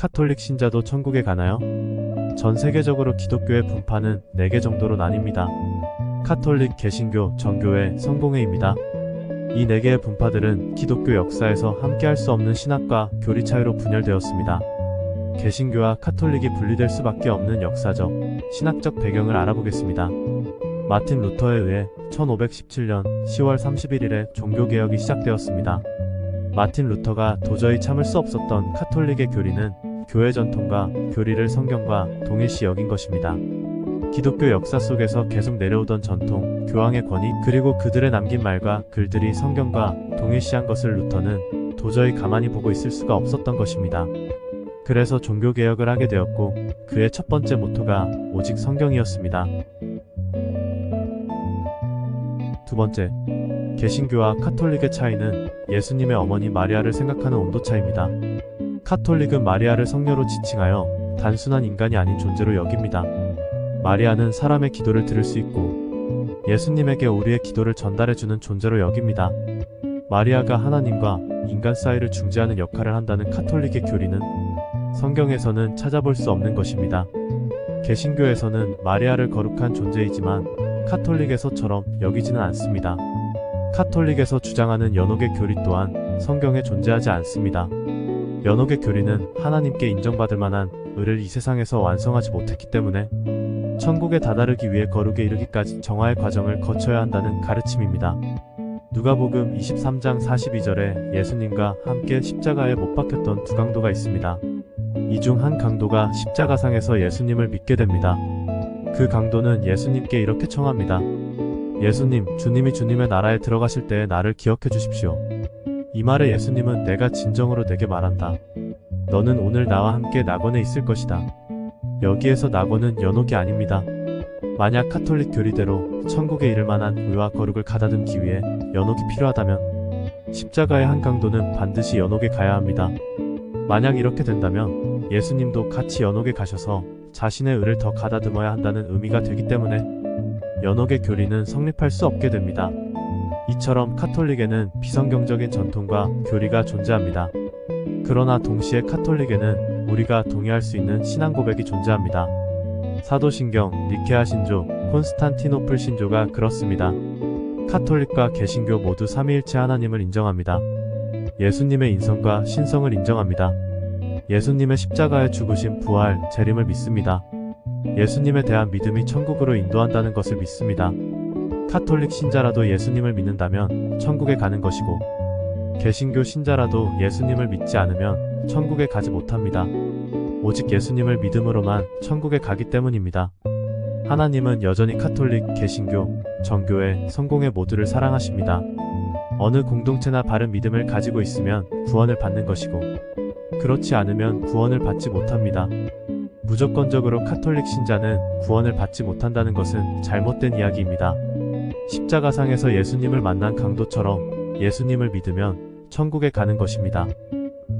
카톨릭 신자도 천국에 가나요? 전 세계적으로 기독교의 분파는 4개 정도로 나뉩니다. 카톨릭, 개신교, 정교회, 성공회입니다. 이 4개의 분파들은 기독교 역사에서 함께할 수 없는 신학과 교리 차이로 분열되었습니다. 개신교와 카톨릭이 분리될 수밖에 없는 역사적, 신학적 배경을 알아보겠습니다. 마틴 루터에 의해 1517년 10월 31일에 종교개혁이 시작되었습니다. 마틴 루터가 도저히 참을 수 없었던 카톨릭의 교리는 교회 전통과 교리를 성경과 동일시 여긴 것입니다. 기독교 역사 속에서 계속 내려오던 전통, 교황의 권위, 그리고 그들의 남긴 말과 글들이 성경과 동일시한 것을 루터는 도저히 가만히 보고 있을 수가 없었던 것입니다. 그래서 종교개혁을 하게 되었고, 그의 첫 번째 모토가 오직 성경이었습니다. 두 번째, 개신교와 카톨릭의 차이는 예수님의 어머니 마리아를 생각하는 온도차입니다. 카톨릭은 마리아를 성녀로 지칭하여 단순한 인간이 아닌 존재로 여깁니다. 마리아는 사람의 기도를 들을 수 있고 예수님에게 우리의 기도를 전달해주는 존재로 여깁니다. 마리아가 하나님과 인간 사이를 중재하는 역할을 한다는 카톨릭의 교리는 성경에서는 찾아볼 수 없는 것입니다. 개신교에서는 마리아를 거룩한 존재이지만 카톨릭에서처럼 여기지는 않습니다. 카톨릭에서 주장하는 연옥의 교리 또한 성경에 존재하지 않습니다. 연옥의 교리는 하나님께 인정받을 만한 의를 이 세상에서 완성하지 못했기 때문에 천국에 다다르기 위해 거룩에 이르기까지 정화의 과정을 거쳐야 한다는 가르침입니다. 누가복음 23장 42절에 예수님과 함께 십자가에 못 박혔던 두 강도가 있습니다. 이 중 한 강도가 십자가상에서 예수님을 믿게 됩니다. 그 강도는 예수님께 이렇게 청합니다. 예수님, 주님이 주님의 나라에 들어가실 때에 나를 기억해 주십시오. 이 말에 예수님은 내가 진정으로 내게 말한다. 너는 오늘 나와 함께 낙원에 있을 것이다. 여기에서 낙원은 연옥이 아닙니다. 만약 카톨릭 교리대로 천국에 이를 만한 의와 거룩을 가다듬기 위해 연옥이 필요하다면 십자가의 한 강도는 반드시 연옥에 가야 합니다. 만약 이렇게 된다면 예수님도 같이 연옥에 가셔서 자신의 의를 더 가다듬어야 한다는 의미가 되기 때문에 연옥의 교리는 성립할 수 없게 됩니다. 이처럼 카톨릭에는 비성경적인 전통과 교리가 존재합니다. 그러나 동시에 카톨릭에는 우리가 동의할 수 있는 신앙 고백이 존재합니다. 사도신경, 니케아 신조, 콘스탄티노플 신조가 그렇습니다. 카톨릭과 개신교 모두 삼위일체 하나님을 인정합니다. 예수님의 인성과 신성을 인정합니다. 예수님의 십자가의 죽으심, 부활, 재림을 믿습니다. 예수님에 대한 믿음이 천국으로 인도한다는 것을 믿습니다. 카톨릭 신자라도 예수님을 믿는다면 천국에 가는 것이고 개신교 신자라도 예수님을 믿지 않으면 천국에 가지 못합니다. 오직 예수님을 믿음으로만 천국에 가기 때문입니다. 하나님은 여전히 카톨릭, 개신교, 정교회, 성공회 모두를 사랑하십니다. 어느 공동체나 바른 믿음을 가지고 있으면 구원을 받는 것이고 그렇지 않으면 구원을 받지 못합니다. 무조건적으로 카톨릭 신자는 구원을 받지 못한다는 것은 잘못된 이야기입니다. 십자가상에서 예수님을 만난 강도처럼 예수님을 믿으면 천국에 가는 것입니다.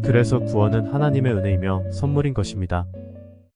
그래서 구원은 하나님의 은혜이며 선물인 것입니다.